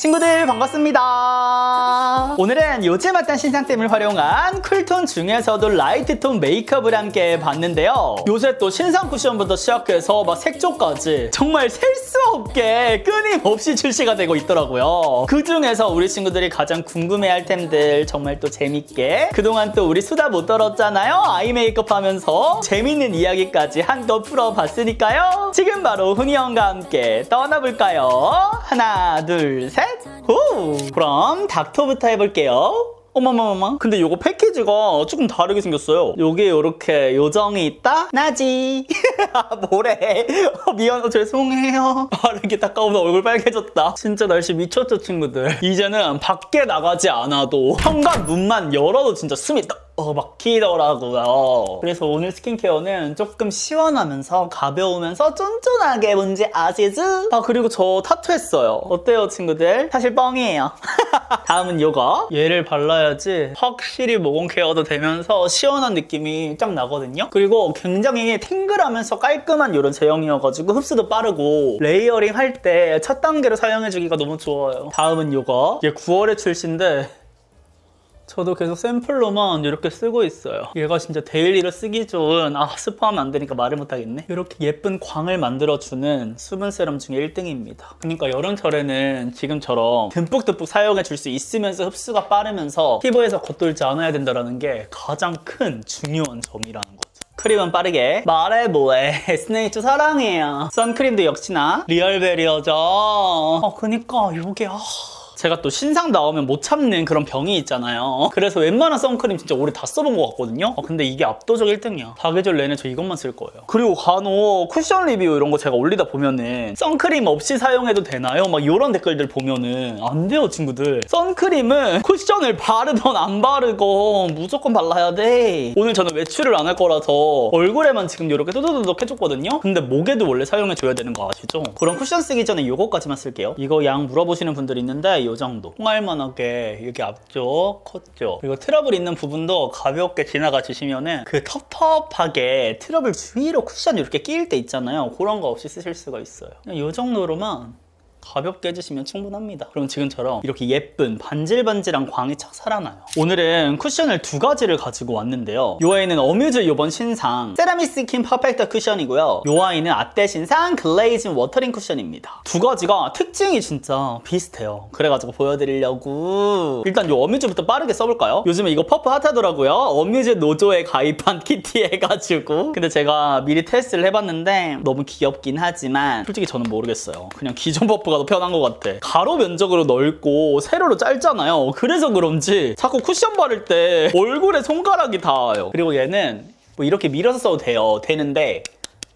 친구들 반갑습니다. 오늘은 요즘 핫한 신상템을 활용한 쿨톤 중에서도 라이트톤 메이크업을 함께 봤는데요. 요새 또 신상 쿠션부터 시작해서 막 색조까지 정말 셀 수 없게 끊임없이 출시가 되고 있더라고요. 그 중에서 우리 친구들이 가장 궁금해할 템들 정말 또 재밌게 그동안 또 우리 수다 못 떨었잖아요. 아이 메이크업 하면서 재밌는 이야기까지 한껏 풀어봤으니까요. 지금 바로 훈이 형과 함께 떠나볼까요? 하나 둘 셋. 오! 그럼 닥터부터 해볼게요. 어머머머머. 근데 요거 패키지가 조금 다르게 생겼어요. 여기에 요렇게 요정이 있다? 나지. 뭐래. 미안. 죄송해요. 이렇게 닦아오면 얼굴 빨개졌다. 진짜 날씨 미쳤죠, 친구들. 이제는 밖에 나가지 않아도 현관 문만 열어도 진짜 숨이 막히더라고요. 그래서 오늘 스킨케어는 조금 시원하면서 가벼우면서 쫀쫀하게 뭔지 아시죠? 그리고 저 타투했어요. 어때요, 친구들? 사실 뻥이에요. 다음은 요거. 얘를 발라야지 확실히 모공 케어도 되면서 시원한 느낌이 쫙 나거든요. 그리고 굉장히 탱글하면서 깔끔한 이런 제형이어가지고 흡수도 빠르고 레이어링 할 때 첫 단계로 사용해주기가 너무 좋아요. 다음은 요거. 얘 9월에 출시인데 저도 계속 샘플로만 이렇게 쓰고 있어요. 얘가 진짜 데일리로 쓰기 좋은, 스포하면 안 되니까 말을 못하겠네. 이렇게 예쁜 광을 만들어주는 수분 세럼 중에 1등입니다. 그러니까 여름철에는 지금처럼 듬뿍듬뿍 사용해 줄 수 있으면서 흡수가 빠르면서 피부에서 겉돌지 않아야 된다는 게 가장 큰 중요한 점이라는 거죠. 크림은 빠르게 말해 뭐해. 스네이처 사랑해요. 선크림도 역시나 리얼베리어죠. 그니까 요게 제가 또 신상 나오면 못 참는 그런 병이 있잖아요. 그래서 웬만한 선크림 진짜 올해 다 써본 것 같거든요. 근데 이게 압도적 1등이야. 사계절 내내 저 이것만 쓸 거예요. 그리고 간혹 쿠션 리뷰 이런 거 제가 올리다 보면은 선크림 없이 사용해도 되나요? 막 이런 댓글들 보면은 안 돼요, 친구들. 선크림은 쿠션을 바르던 안 바르건 무조건 발라야 돼. 오늘 저는 외출을 안 할 거라서 얼굴에만 지금 이렇게 또도도독 해줬거든요. 근데 목에도 원래 사용해줘야 되는 거 아시죠? 그럼 쿠션 쓰기 전에 이거까지만 쓸게요. 이거 양 물어보시는 분들이 있는데 요 정도. 홍알만하게 여기 앞쪽, 콧쪽 그리고 트러블 있는 부분도 가볍게 지나가 주시면은 그 텁텁하게 트러블 주위로 쿠션 이렇게 끼일 때 있잖아요. 그런 거 없이 쓰실 수가 있어요. 그냥 요 정도로만 가볍게 해주시면 충분합니다. 그럼 지금처럼 이렇게 예쁜 반질반질한 광이 착 살아나요. 오늘은 쿠션을 2가지를 가지고 왔는데요. 요 아이는 어뮤즈 요번 신상 세라믹 스킨 퍼펙터 쿠션이고요. 요 아이는 아떼 신상 글레이징 워터링 쿠션입니다. 2가지가 특징이 진짜 비슷해요. 그래가지고 보여드리려고 일단 요 어뮤즈부터 빠르게 써볼까요? 요즘에 이거 퍼프 핫하더라고요. 어뮤즈 노조에 가입한 키티 해가지고 근데 제가 미리 테스트를 해봤는데 너무 귀엽긴 하지만 솔직히 저는 모르겠어요. 그냥 기존 퍼프가 더 편한 것 같아. 가로 면적으로 넓고 세로로 짧잖아요. 그래서 그런지 자꾸 쿠션 바를 때 얼굴에 손가락이 닿아요. 그리고 얘는 뭐 이렇게 밀어서 써도 되는데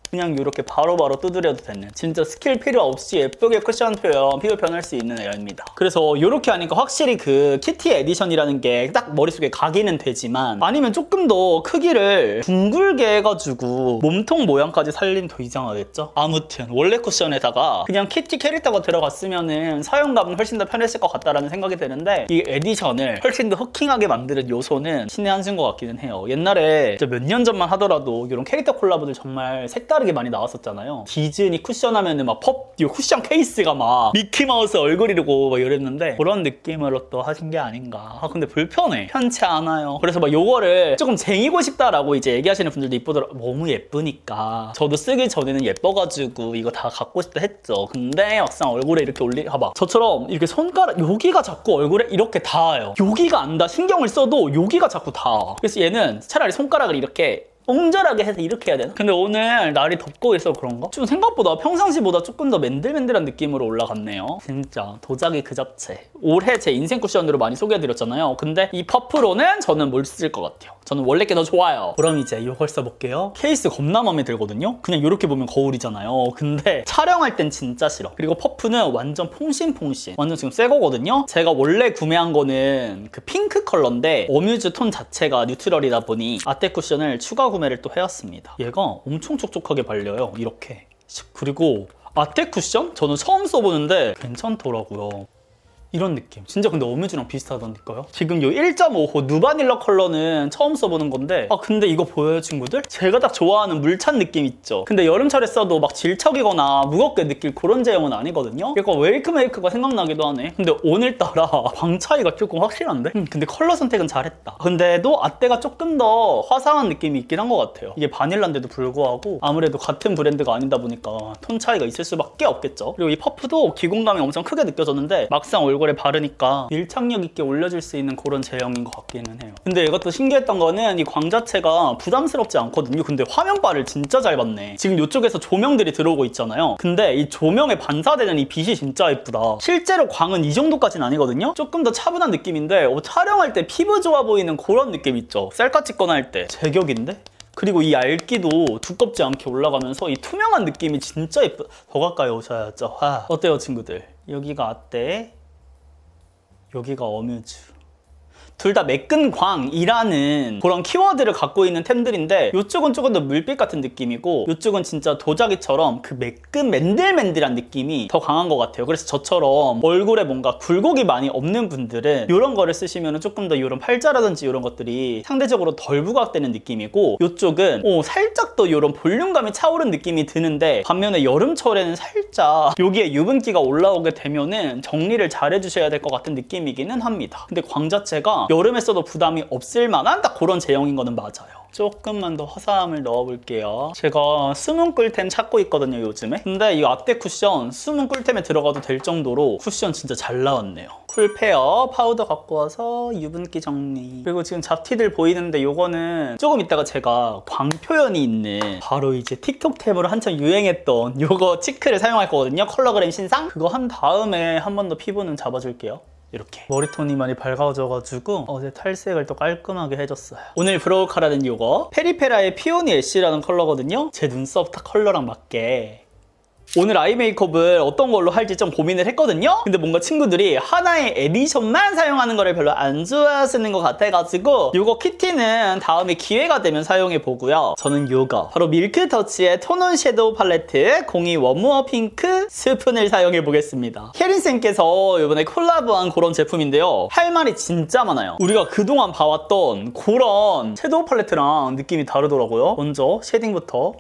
그냥 이렇게 바로바로 두드려도 되는 진짜 스킬 필요 없이 예쁘게 쿠션 표현, 피부 표현할 수 있는 에어입니다. 그래서 이렇게 하니까 확실히 그 키티 에디션이라는 게 딱 머릿속에 가기는 되지만 아니면 조금 더 크기를 둥글게 해가지고 몸통 모양까지 살리면 더 이상하겠죠? 아무튼 원래 쿠션에다가 그냥 키티 캐릭터가 들어갔으면은 사용감은 훨씬 더 편했을 것 같다라는 생각이 드는데 이 에디션을 훨씬 더 후킹하게 만드는 요소는 신의 한 수인 것 같기는 해요. 옛날에 몇 년 전만 하더라도 이런 캐릭터 콜라보들 정말 색다르게 많이 나왔었잖아요. 디즈니 쿠션 하면은 막 쿠션 케이스가 막 미키마우스 얼굴이고 막 이랬는데 그런 느낌으로 또 하신 게 아닌가. 근데 불편해. 편치 않아요. 그래서 막 요거를 조금 쟁이고 싶다라고 이제 얘기하시는 분들도 너무 예쁘니까 저도 쓰기 전에는 예뻐가지고 이거 다 갖고 싶다 했죠. 근데 막상 얼굴에 이렇게 봐봐. 저처럼 이렇게 손가락 여기가 자꾸 얼굴에 이렇게 닿아요. 여기가 안 닿아. 신경을 써도 여기가 자꾸 닿아. 그래서 얘는 차라리 손가락을 이렇게 옹졸하게 해서 이렇게 해야 되나? 근데 오늘 날이 덥고 있어서 그런가? 좀 생각보다 평상시보다 조금 더 맨들맨들한 느낌으로 올라갔네요. 진짜 도자기 그 잡채. 올해 제 인생 쿠션으로 많이 소개해드렸잖아요. 근데 이 퍼프로는 저는 뭘 쓸 것 같아요. 저는 원래 게 더 좋아요. 그럼 이제 이걸 써볼게요. 케이스 겁나 마음에 들거든요? 그냥 이렇게 보면 거울이잖아요. 근데 촬영할 땐 진짜 싫어. 그리고 퍼프는 완전 퐁신퐁신. 완전 지금 새 거거든요? 제가 원래 구매한 거는 그 핑크 컬러인데 어뮤즈 톤 자체가 뉴트럴이다 보니 아떼 쿠션을 추가 구매를 또 해왔습니다. 얘가 엄청 촉촉하게 발려요. 이렇게. 그리고 아떼 쿠션? 저는 처음 써보는데 괜찮더라고요. 이런 느낌. 진짜 근데 어뮤즈랑 비슷하다니까요. 지금 요 1.5호 누바닐러 컬러는 처음 써보는 건데 근데 이거 보여요 친구들? 제가 딱 좋아하는 물찬 느낌 있죠? 근데 여름철에 써도 막 질척이거나 무겁게 느낄 그런 제형은 아니거든요? 약간 웨이크메이크가 생각나기도 하네. 근데 오늘따라 광 차이가 조금 확실한데? 근데 컬러 선택은 잘했다. 근데도 아떼가 조금 더 화사한 느낌이 있긴 한 것 같아요. 이게 바닐라인데도 불구하고 아무래도 같은 브랜드가 아니다 보니까 톤 차이가 있을 수밖에 없겠죠. 그리고 이 퍼프도 기공감이 엄청 크게 느껴졌는데 막상 얼굴에 바르니까 밀착력 있게 올려줄 수 있는 그런 제형인 것 같기는 해요. 근데 이것도 신기했던 거는 이 광 자체가 부담스럽지 않거든요. 근데 화면바를 진짜 잘 봤네. 지금 이쪽에서 조명들이 들어오고 있잖아요. 근데 이 조명에 반사되는 이 빛이 진짜 예쁘다. 실제로 광은 이 정도까지는 아니거든요. 조금 더 차분한 느낌인데 촬영할 때 피부 좋아 보이는 그런 느낌 있죠. 셀카 찍거나 할 때 제격인데? 그리고 이 얇기도 두껍지 않게 올라가면서 이 투명한 느낌이 진짜 예쁘다. 더 가까이 오셔야죠. 어때요 친구들? 여기가 아떼, 여기가 어뮤즈. 둘 다 매끈 광이라는 그런 키워드를 갖고 있는 템들인데 이쪽은 조금 더 물빛 같은 느낌이고 이쪽은 진짜 도자기처럼 그 매끈 맨들맨들한 느낌이 더 강한 것 같아요. 그래서 저처럼 얼굴에 뭔가 굴곡이 많이 없는 분들은 이런 거를 쓰시면 조금 더 이런 팔자라든지 이런 것들이 상대적으로 덜 부각되는 느낌이고 이쪽은 살짝 더 이런 볼륨감이 차오른 느낌이 드는데 반면에 여름철에는 살짝 여기에 유분기가 올라오게 되면은 정리를 잘 해주셔야 될 것 같은 느낌이기는 합니다. 근데 광 자체가 여름에 써도 부담이 없을 만한 딱 그런 제형인 거는 맞아요. 조금만 더 화사함을 넣어볼게요. 제가 수분 꿀템 찾고 있거든요 요즘에. 근데 이 아떼 쿠션 수분 꿀템에 들어가도 될 정도로 쿠션 진짜 잘 나왔네요. 쿨페어 파우더 갖고 와서 유분기 정리. 그리고 지금 잡티들 보이는데 요거는 조금 이따가 제가 광 표현이 있는 바로 이제 틱톡템으로 한참 유행했던 요거 치크를 사용할 거거든요. 컬러그램 신상. 그거 한 다음에 한 번 더 피부는 잡아줄게요. 이렇게 머리톤이 많이 밝아져가지고 어제 탈색을 또 깔끔하게 해줬어요. 오늘 브로우 카라는 요거 페리페라의 피오니 애쉬라는 컬러거든요. 제 눈썹 컬러랑 맞게 오늘 아이 메이크업을 어떤 걸로 할지 좀 고민을 했거든요. 근데 뭔가 친구들이 하나의 에디션만 사용하는 거를 별로 안 좋아하시는 것 같아가지고 요거 키티는 다음에 기회가 되면 사용해 보고요. 저는 요거 바로 밀크터치의 톤온 섀도우 팔레트 02 웜무어 핑크 스푼을 사용해 보겠습니다. 혜린쌤께서 이번에 콜라보한 그런 제품인데요. 할 말이 진짜 많아요. 우리가 그동안 봐왔던 그런 섀도우 팔레트랑 느낌이 다르더라고요. 먼저 쉐딩부터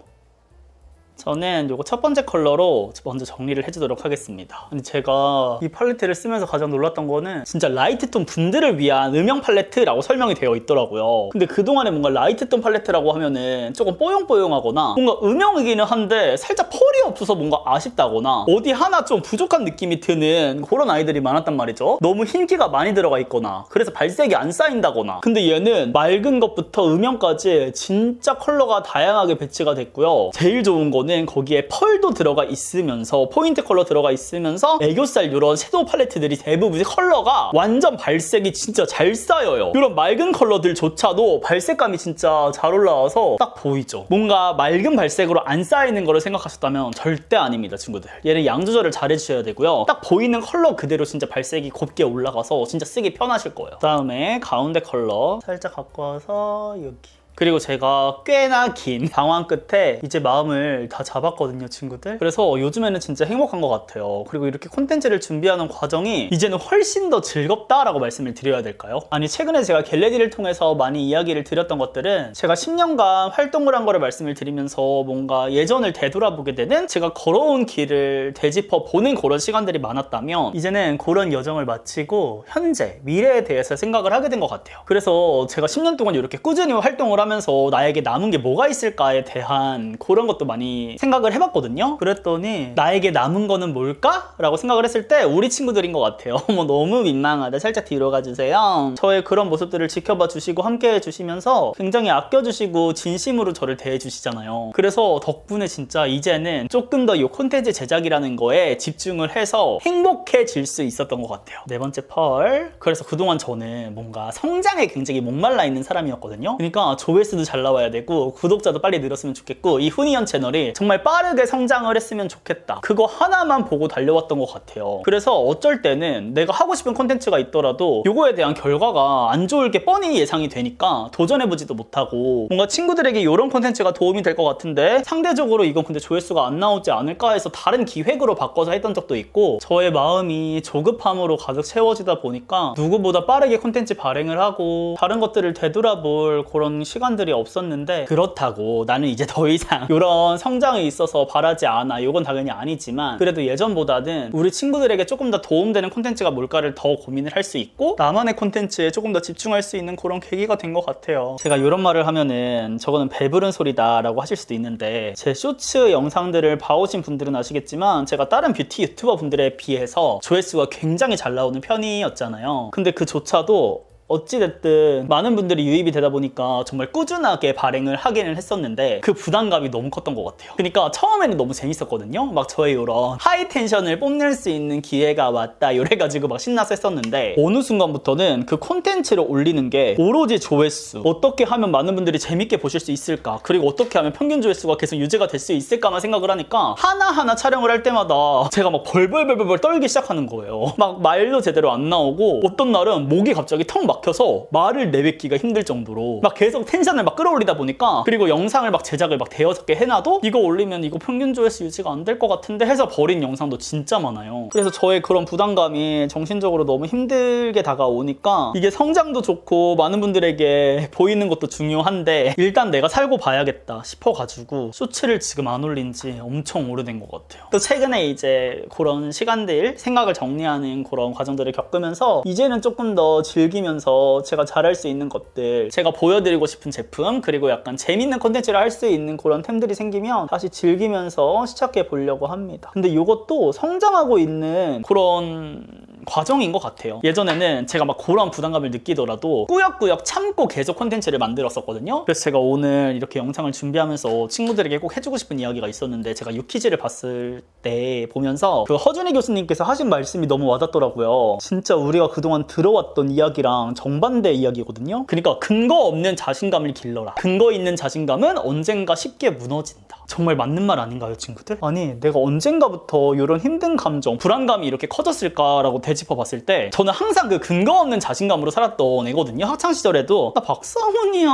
저는 요거 첫 번째 컬러로 먼저 정리를 해주도록 하겠습니다. 근데 제가 이 팔레트를 쓰면서 가장 놀랐던 거는 진짜 라이트톤 분들을 위한 음영 팔레트라고 설명이 되어 있더라고요. 근데 그동안에 뭔가 라이트톤 팔레트라고 하면은 조금 뽀용뽀용하거나 뭔가 음영이기는 한데 살짝 펄이 없어서 뭔가 아쉽다거나 어디 하나 좀 부족한 느낌이 드는 그런 아이들이 많았단 말이죠. 너무 흰기가 많이 들어가 있거나 그래서 발색이 안 쌓인다거나. 근데 얘는 맑은 것부터 음영까지 진짜 컬러가 다양하게 배치가 됐고요. 제일 좋은 거는 거기에 펄도 들어가 있으면서 포인트 컬러 들어가 있으면서 애교살 이런 섀도우 팔레트들이 대부분 컬러가 완전 발색이 진짜 잘 쌓여요. 이런 맑은 컬러들조차도 발색감이 진짜 잘 올라와서 딱 보이죠. 뭔가 맑은 발색으로 안 쌓이는 거를 생각하셨다면 절대 아닙니다 친구들. 얘는 양 조절을 잘 해주셔야 되고요. 딱 보이는 컬러 그대로 진짜 발색이 곱게 올라가서 진짜 쓰기 편하실 거예요. 그다음에 가운데 컬러 살짝 갖고 와서 여기 그리고 제가 꽤나 긴 방황 끝에 이제 마음을 다 잡았거든요 친구들. 그래서 요즘에는 진짜 행복한 것 같아요. 그리고 이렇게 콘텐츠를 준비하는 과정이 이제는 훨씬 더 즐겁다라고 말씀을 드려야 될까요? 아니 최근에 제가 겟레디를 통해서 많이 이야기를 드렸던 것들은 제가 10년간 활동을 한 거를 말씀을 드리면서 뭔가 예전을 되돌아보게 되는 제가 걸어온 길을 되짚어 보는 그런 시간들이 많았다면 이제는 그런 여정을 마치고 현재 미래에 대해서 생각을 하게 된 것 같아요. 그래서 제가 10년 동안 이렇게 꾸준히 활동을 하면서 나에게 남은 게 뭐가 있을까에 대한 그런 것도 많이 생각을 해봤거든요. 그랬더니 나에게 남은 거는 뭘까? 라고 생각을 했을 때 우리 친구들인 것 같아요. 너무 민망하다. 살짝 뒤로 가주세요. 저의 그런 모습들을 지켜봐 주시고 함께 해주시면서 굉장히 아껴주시고 진심으로 저를 대해주시잖아요. 그래서 덕분에 진짜 이제는 조금 더 이 콘텐츠 제작이라는 거에 집중을 해서 행복해질 수 있었던 것 같아요. 네 번째 펄. 그래서 그동안 저는 뭔가 성장에 굉장히 목말라 있는 사람이었거든요. 그러니까 조회수도 잘 나와야 되고 구독자도 빨리 늘었으면 좋겠고 이 훈이연 채널이 정말 빠르게 성장을 했으면 좋겠다. 그거 하나만 보고 달려왔던 것 같아요. 그래서 어쩔 때는 내가 하고 싶은 콘텐츠가 있더라도 요거에 대한 결과가 안 좋을 게 뻔히 예상이 되니까 도전해보지도 못하고 뭔가 친구들에게 이런 콘텐츠가 도움이 될 것 같은데 상대적으로 이건 근데 조회수가 안 나오지 않을까 해서 다른 기획으로 바꿔서 했던 적도 있고 저의 마음이 조급함으로 가득 채워지다 보니까 누구보다 빠르게 콘텐츠 발행을 하고 다른 것들을 되돌아볼 그런 시간들이 없었는데 그렇다고 나는 이제 더 이상 이런 성장에 있어서 바라지 않아. 이건 당연히 아니지만 그래도 예전보다는 우리 친구들에게 조금 더 도움되는 콘텐츠가 뭘까를 더 고민을 할 수 있고 나만의 콘텐츠에 조금 더 집중할 수 있는 그런 계기가 된 것 같아요. 제가 이런 말을 하면은 저거는 배부른 소리다 라고 하실 수도 있는데 제 쇼츠 영상들을 봐오신 분들은 아시겠지만 제가 다른 뷰티 유튜버 분들에 비해서 조회수가 굉장히 잘 나오는 편이었잖아요. 근데 그조차도 어찌됐든 많은 분들이 유입이 되다 보니까 정말 꾸준하게 발행을 하기는 했었는데 그 부담감이 너무 컸던 것 같아요. 그러니까 처음에는 너무 재밌었거든요. 막 저의 이런 하이 텐션을 뽐낼 수 있는 기회가 왔다 이래가지고 막 신나서 했었는데 어느 순간부터는 그 콘텐츠를 올리는 게 오로지 조회수, 어떻게 하면 많은 분들이 재밌게 보실 수 있을까, 그리고 어떻게 하면 평균 조회수가 계속 유지가 될 수 있을까만 생각을 하니까 하나하나 촬영을 할 때마다 제가 막 벌벌벌벌 떨기 시작하는 거예요. 막 말도 제대로 안 나오고 어떤 날은 목이 갑자기 턱 막혀서 말을 내뱉기가 힘들 정도로 막 계속 텐션을 막 끌어올리다 보니까 그리고 영상을 막 제작을 막 대여섯 개 해놔도 이거 올리면 이거 평균 조회수 유지가 안 될 것 같은데 해서 버린 영상도 진짜 많아요. 그래서 저의 그런 부담감이 정신적으로 너무 힘들게 다가오니까 이게 성장도 좋고 많은 분들에게 보이는 것도 중요한데 일단 내가 살고 봐야겠다 싶어가지고 쇼츠를 지금 안 올린 지 엄청 오래된 것 같아요. 또 최근에 이제 그런 시간들 생각을 정리하는 그런 과정들을 겪으면서 이제는 조금 더 즐기면서 제가 잘할 수 있는 것들, 제가 보여드리고 싶은 제품, 그리고 약간 재밌는 콘텐츠를 할 수 있는 그런 템들이 생기면 다시 즐기면서 시작해 보려고 합니다. 근데 이것도 성장하고 있는 그런 과정인 것 같아요. 예전에는 제가 막 그런 부담감을 느끼더라도 꾸역꾸역 참고 계속 콘텐츠를 만들었었거든요. 그래서 제가 오늘 이렇게 영상을 준비하면서 친구들에게 꼭 해주고 싶은 이야기가 있었는데 제가 유퀴즈를 봤을 때 보면서 그 허준희 교수님께서 하신 말씀이 너무 와닿더라고요. 진짜 우리가 그동안 들어왔던 이야기랑 정반대 이야기거든요. 그러니까 근거 없는 자신감을 길러라. 근거 있는 자신감은 언젠가 쉽게 무너진다. 정말 맞는 말 아닌가요, 친구들? 아니, 내가 언젠가부터 이런 힘든 감정, 불안감이 이렇게 커졌을까라고 되짚어봤을 때 저는 항상 그 근거 없는 자신감으로 살았던 애거든요. 학창시절에도 나 박상훈이야.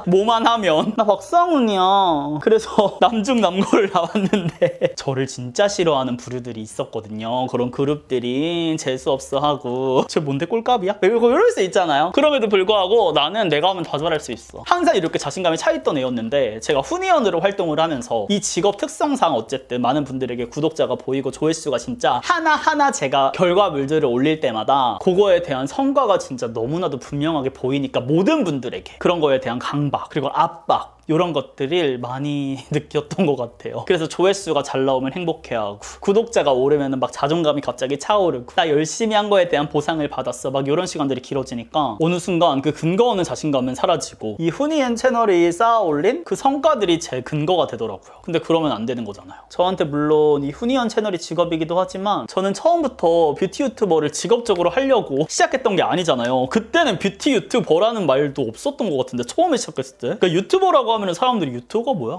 뭐만 하면 나 박상훈이야. 그래서 남중남고를 나왔는데 저를 진짜 싫어하는 부류들이 있었거든요. 그런 그룹들이 재수없어 하고 쟤 뭔데 꼴값이야? 이럴 수 있잖아요. 그럼에도 불구하고 나는 내가 하면 다 잘할 수 있어. 항상 이렇게 자신감이 차있던 애였는데 제가 훈이언으로 활동을 하면서 이 직업 특성상 어쨌든 많은 분들에게 구독자가 보이고 조회수가 진짜 하나하나 제가 결과물들을 올릴 때마다 그거에 대한 성과가 진짜 너무나도 분명하게 보이니까 모든 분들에게 그런 거에 대한 강박 그리고 압박 이런 것들을 많이 느꼈던 것 같아요. 그래서 조회수가 잘 나오면 행복해하고 구독자가 오르면 막 자존감이 갑자기 차오르고 나 열심히 한 거에 대한 보상을 받았어 막 이런 시간들이 길어지니까 어느 순간 그 근거 없는 자신감은 사라지고 이 훈이엔 채널이 쌓아 올린 그 성과들이 제 근거가 되더라고요. 근데 그러면 안 되는 거잖아요. 저한테 물론 이 훈이엔 채널이 직업이기도 하지만 저는 처음부터 뷰티 유튜버를 직업적으로 하려고 시작했던 게 아니잖아요. 그때는 뷰티 유튜버라는 말도 없었던 것 같은데 처음에 시작했을 때 그러니까 유튜버라고 하면 사람들이 유튜버가 뭐야?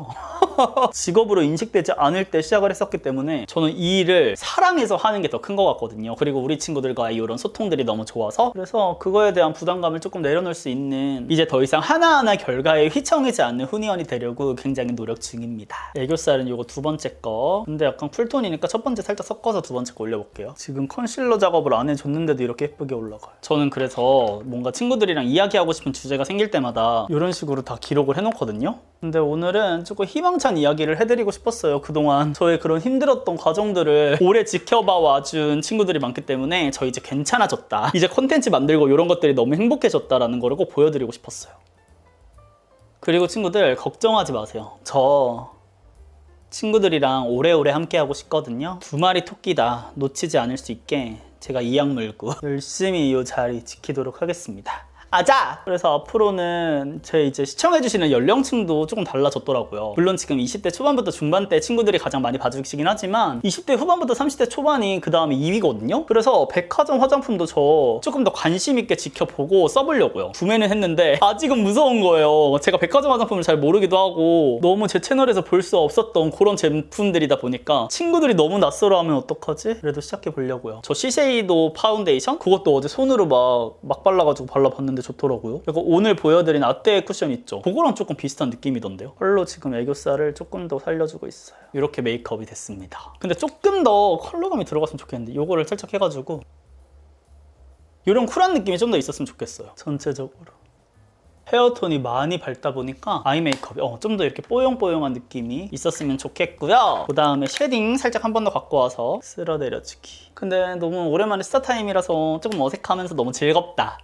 직업으로 인식되지 않을 때 시작을 했었기 때문에 저는 이 일을 사랑해서 하는 게 더 큰 것 같거든요. 그리고 우리 친구들과의 이런 소통들이 너무 좋아서 그래서 그거에 대한 부담감을 조금 내려놓을 수 있는 이제 더 이상 하나하나 결과에 휘청이지 않는 훈이언이 되려고 굉장히 노력 중입니다. 애교살은 이거 두 번째 거. 근데 약간 쿨톤이니까 첫 번째 살짝 섞어서 두 번째 거 올려볼게요. 지금 컨실러 작업을 안 해줬는데도 이렇게 예쁘게 올라가요. 저는 그래서 뭔가 친구들이랑 이야기하고 싶은 주제가 생길 때마다 이런 식으로 다 기록을 해놓거든요. 근데 오늘은 조금 희망찬 이야기를 해드리고 싶었어요. 그동안 저의 그런 힘들었던 과정들을 오래 지켜봐 와준 친구들이 많기 때문에 저 이제 괜찮아졌다. 이제 콘텐츠 만들고 이런 것들이 너무 행복해졌다라는 거를 꼭 보여드리고 싶었어요. 그리고 친구들 걱정하지 마세요. 저 친구들이랑 오래오래 함께하고 싶거든요. 두 마리 토끼다 놓치지 않을 수 있게 제가 이악 물고 열심히 이 자리 지키도록 하겠습니다. 아자! 그래서 앞으로는 제 이제 시청해주시는 연령층도 조금 달라졌더라고요. 물론 지금 20대 초반부터 중반대 친구들이 가장 많이 봐주시긴 하지만 20대 후반부터 30대 초반이 그 다음에 2위거든요? 그래서 백화점 화장품도 저 조금 더 관심 있게 지켜보고 써보려고요. 구매는 했는데 아직은 무서운 거예요. 제가 백화점 화장품을 잘 모르기도 하고 너무 제 채널에서 볼 수 없었던 그런 제품들이다 보니까 친구들이 너무 낯설어하면 어떡하지? 그래도 시작해보려고요. 저 시세이도 파운데이션? 그것도 어제 손으로 막 발라가지고 발라봤는데 좋더라고요. 그리고 오늘 보여드린 아떼 쿠션 있죠? 그거랑 조금 비슷한 느낌이던데요? 컬러 지금 애교살을 조금 더 살려주고 있어요. 이렇게 메이크업이 됐습니다. 근데 조금 더 컬러감이 들어갔으면 좋겠는데 이거를 살짝 해가지고 이런 쿨한 느낌이 좀 더 있었으면 좋겠어요. 전체적으로. 헤어톤이 많이 밝다 보니까 아이 메이크업이 좀 더 이렇게 뽀용뽀용한 느낌이 있었으면 좋겠고요. 그 다음에 쉐딩 살짝 한 번 더 갖고 와서 쓸어내려주기. 근데 너무 오랜만에 스타타임이라서 조금 어색하면서 너무 즐겁다.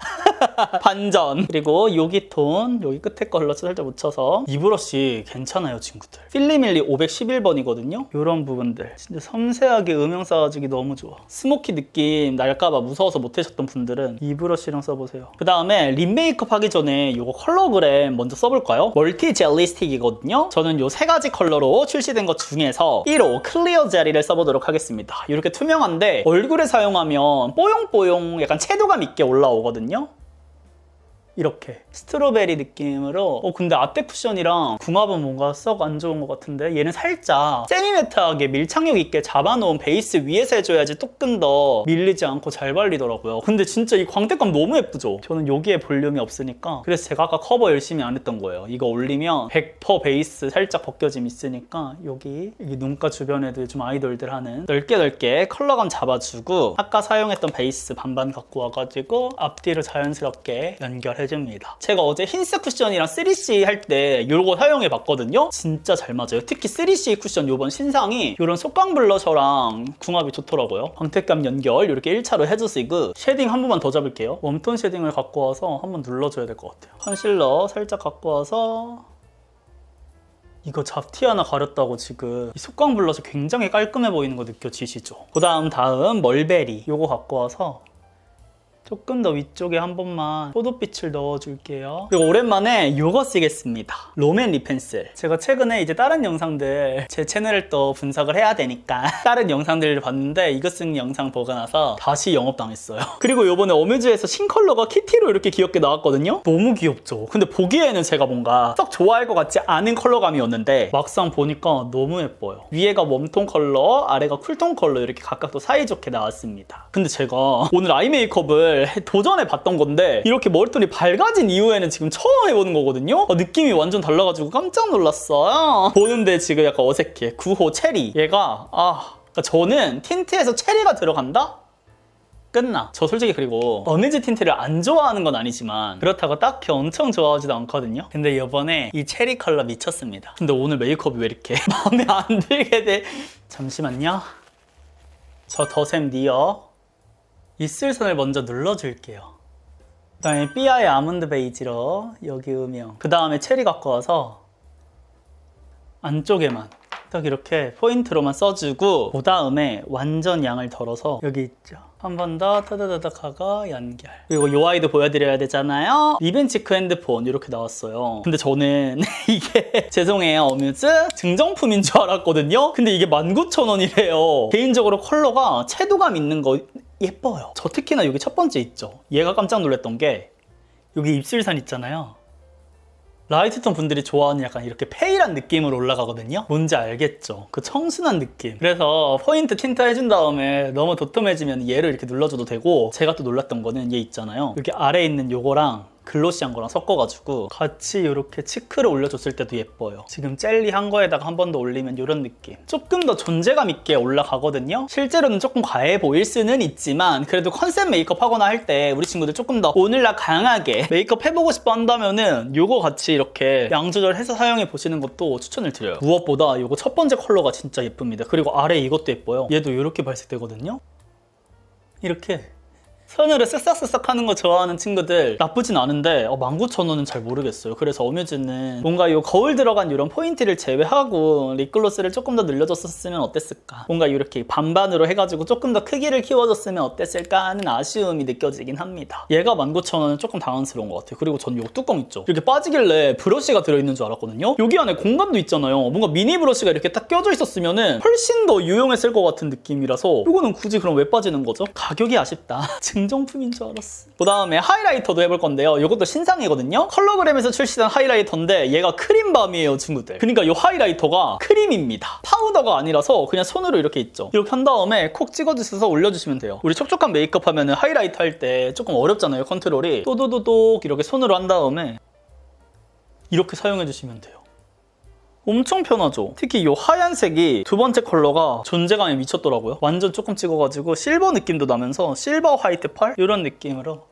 반전. 그리고 여기 톤, 여기 끝에 컬러 살짝 묻혀서 이 브러쉬 괜찮아요, 친구들. 필리밀리 511번이거든요. 이런 부분들 진짜 섬세하게 음영 쌓아주기 너무 좋아. 스모키 느낌 날까봐 무서워서 못하셨던 분들은 이 브러쉬랑 써보세요. 그 다음에 립 메이크업 하기 전에 이거 컬러그램 먼저 써볼까요? 멀티 젤리 스틱이거든요. 저는 이 세 가지 컬러로 출시된 것 중에서 1호 클리어 젤리를 써보도록 하겠습니다. 이렇게 투명한데 얼굴에 사용하면 뽀용뽀용 약간 채도감 있게 올라오거든요. 이렇게 스트로베리 느낌으로 근데 아떼 쿠션이랑 궁합은 뭔가 썩 안 좋은 것 같은데 얘는 살짝 세미매트하게 밀착력 있게 잡아놓은 베이스 위에서 해줘야지 조금 더 밀리지 않고 잘 발리더라고요. 근데 진짜 이 광택감 너무 예쁘죠? 저는 여기에 볼륨이 없으니까 그래서 제가 아까 커버 열심히 안 했던 거예요. 이거 올리면 100% 베이스 살짝 벗겨짐 있으니까 여기 눈가 주변에도 요즘 아이돌들 하는 넓게 컬러감 잡아주고 아까 사용했던 베이스 반반 갖고 와가지고 앞뒤로 자연스럽게 연결해줍니다. 제가 어제 흰색 쿠션이랑 3C 할 때 이거 사용해봤거든요. 진짜 잘 맞아요. 특히 3C 쿠션 이번 신상이 이런 속광 블러셔랑 궁합이 좋더라고요. 광택감 연결 이렇게 1차로 해주시고 쉐딩 한 번만 더 잡을게요. 웜톤 쉐딩을 갖고 와서 한번 눌러줘야 될 것 같아요. 컨실러 살짝 갖고 와서 이거 잡티 하나 가렸다고 지금 이 속광 블러셔 굉장히 깔끔해 보이는 거 느껴지시죠? 그 다음 멀베리 이거 갖고 와서 조금 더 위쪽에 한 번만 포도빛을 넣어줄게요. 그리고 오랜만에 이거 쓰겠습니다. 롬앤 립 펜슬. 제가 최근에 이제 다른 영상들 제 채널을 또 분석을 해야 되니까 다른 영상들을 봤는데 이거 쓴 영상 보고 나서 다시 영업당했어요. 그리고 이번에 어뮤즈에서 신컬러가 키티로 이렇게 귀엽게 나왔거든요. 너무 귀엽죠? 근데 보기에는 제가 뭔가 썩 좋아할 것 같지 않은 컬러감이었는데 막상 보니까 너무 예뻐요. 위에가 웜톤 컬러, 아래가 쿨톤 컬러 이렇게 각각 또 사이좋게 나왔습니다. 근데 제가 오늘 아이 메이크업을 도전해 봤던 건데 이렇게 머리톤이 밝아진 이후에는 지금 처음 해보는 거거든요. 느낌이 완전 달라가지고 깜짝 놀랐어요. 보는데 지금 약간 어색해. 9호 체리. 얘가 그러니까 저는 틴트에서 체리가 들어간다? 끝나. 저 솔직히 그리고 어느지 틴트를 안 좋아하는 건 아니지만 그렇다고 딱히 엄청 좋아하지도 않거든요. 근데 이번에 이 체리 컬러 미쳤습니다. 근데 오늘 메이크업이 왜 이렇게 마음에 안 들게 돼? 잠시만요. 저 더샘 니어 입술선을 먼저 눌러줄게요. 그 다음에 삐아의 아몬드 베이지로 여기 음영. 그 다음에 체리 갖고 와서 안쪽에만 딱 이렇게 포인트로만 써주고 그 다음에 완전 양을 덜어서 여기 있죠. 한 번 더 타다다닥 하고 연결. 그리고 이 아이도 보여드려야 되잖아요. 리벤치크 핸드폰 이렇게 나왔어요. 근데 저는 이게 죄송해요 어뮤즈 증정품인 줄 알았거든요. 근데 이게 19,000원이래요. 개인적으로 컬러가 채도감 있는 거 예뻐요. 저 특히나 여기 첫 번째 있죠. 얘가 깜짝 놀랐던 게 여기 입술선 있잖아요. 라이트톤 분들이 좋아하는 약간 이렇게 페일한 느낌으로 올라가거든요. 뭔지 알겠죠? 그 청순한 느낌. 그래서 포인트 틴트 해준 다음에 너무 도톰해지면 얘를 이렇게 눌러줘도 되고 제가 또 놀랐던 거는 얘 있잖아요. 이렇게 아래에 있는 요거랑 글로시한 거랑 섞어가지고 같이 이렇게 치크를 올려줬을 때도 예뻐요. 지금 젤리한 거에다가 한 번 더 올리면 이런 느낌. 조금 더 존재감 있게 올라가거든요. 실제로는 조금 과해 보일 수는 있지만 그래도 컨셉 메이크업 하거나 할 때 우리 친구들 조금 더 오늘날 강하게 메이크업 해보고 싶어 한다면은 요거 같이 이렇게 양 조절해서 사용해 보시는 것도 추천을 드려요. 무엇보다 요거 첫 번째 컬러가 진짜 예쁩니다. 그리고 아래 이것도 예뻐요. 얘도 이렇게 발색되거든요. 이렇게 손으로 쓱싹쓱싹 하는 거 좋아하는 친구들 나쁘진 않은데 19,000원은 잘 모르겠어요. 그래서 어뮤즈는 뭔가 이 거울 들어간 이런 포인트를 제외하고 립글로스를 조금 더 늘려줬었으면 어땠을까? 뭔가 이렇게 반반으로 해가지고 조금 더 크기를 키워줬으면 어땠을까 하는 아쉬움이 느껴지긴 합니다. 얘가 19,000원은 조금 당황스러운 것 같아요. 그리고 전 이 뚜껑 있죠? 이렇게 빠지길래 브러쉬가 들어있는 줄 알았거든요? 여기 안에 공간도 있잖아요. 뭔가 미니 브러쉬가 이렇게 딱 껴져 있었으면 훨씬 더 유용했을 것 같은 느낌이라서 이거는 굳이 그럼 왜 빠지는 거죠? 가격이 아쉽다. 증정품인 줄 알았어. 그 다음에 하이라이터도 해볼 건데요. 이것도 신상이거든요. 컬러그램에서 출시된 하이라이터인데 얘가 크림밤이에요, 친구들. 그러니까 이 하이라이터가 크림입니다. 파우더가 아니라서 그냥 손으로 이렇게 있죠. 이렇게 한 다음에 콕 찍어주셔서 올려주시면 돼요. 우리 촉촉한 메이크업 하면은 하이라이터 할 때 조금 어렵잖아요, 컨트롤이. 또도도독 이렇게 손으로 한 다음에 이렇게 사용해주시면 돼요. 엄청 편하죠? 특히 이 하얀색이 두 번째 컬러가 존재감이 미쳤더라고요. 완전 조금 찍어가지고 실버 느낌도 나면서 실버 화이트 펄? 이런 느낌으로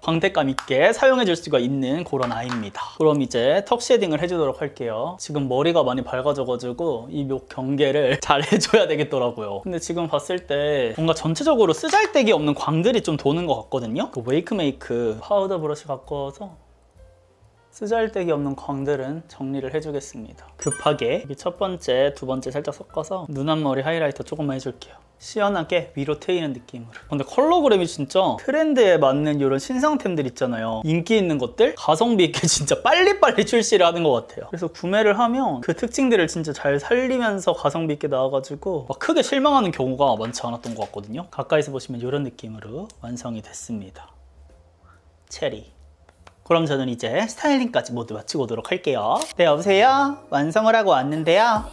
광택감 있게 사용해줄 수가 있는 그런 아이입니다. 그럼 이제 턱 쉐딩을 해주도록 할게요. 지금 머리가 많이 밝아져가지고 이 목 경계를 잘 해줘야 되겠더라고요. 근데 지금 봤을 때 뭔가 전체적으로 쓰잘데기 없는 광들이 좀 도는 것 같거든요. 그 웨이크메이크 파우더 브러쉬 갖고 와서 쓰잘데기 없는 광들은 정리를 해주겠습니다. 급하게 여기 첫 번째, 두 번째 살짝 섞어서 눈 앞머리 하이라이터 조금만 해줄게요. 시원하게 위로 트이는 느낌으로. 근데 컬러그램이 진짜 트렌드에 맞는 이런 신상템들 있잖아요. 인기 있는 것들 가성비 있게 진짜 빨리빨리 출시를 하는 것 같아요. 그래서 구매를 하면 그 특징들을 진짜 잘 살리면서 가성비 있게 나와가지고 막 크게 실망하는 경우가 많지 않았던 것 같거든요. 가까이서 보시면 이런 느낌으로 완성이 됐습니다. 체리. 그럼 저는 이제 스타일링까지 모두 마치고 오도록 할게요. 네, 여보세요? 완성을 하고 왔는데요.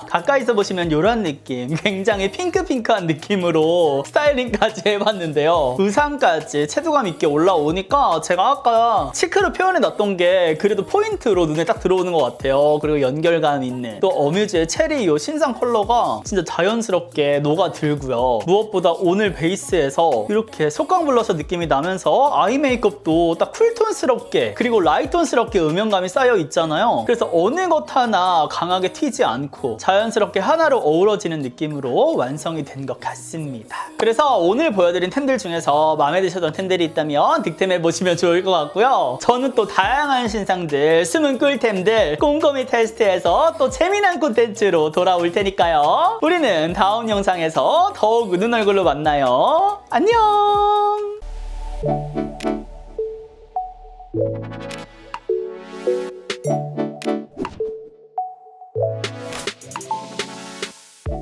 가까이서 보시면 이런 느낌, 굉장히 핑크핑크한 느낌으로 스타일링까지 해봤는데요. 의상까지 채도감 있게 올라오니까 제가 아까 치크로 표현해놨던 게 그래도 포인트로 눈에 딱 들어오는 것 같아요. 그리고 연결감 있는 또 어뮤즈의 체리 이 신상 컬러가 진짜 자연스럽게 녹아들고요. 무엇보다 오늘 베이스에서 이렇게 속광 블러셔 느낌이 나면서 아이 메이크업도 딱 쿨톤스럽게 그리고 라이톤스럽게 음영감이 쌓여 있잖아요. 그래서 어느 것 하나 강하게 튀지 않고 자연스럽게 하나로 어우러지는 느낌으로 완성이 된 것 같습니다. 그래서 오늘 보여드린 템들 중에서 마음에 드셨던 템들이 있다면 득템해보시면 좋을 것 같고요. 저는 또 다양한 신상들, 숨은 꿀템들 꼼꼼히 테스트해서 또 재미난 콘텐츠로 돌아올 테니까요. 우리는 다음 영상에서 더욱 웃는 얼굴로 만나요. 안녕!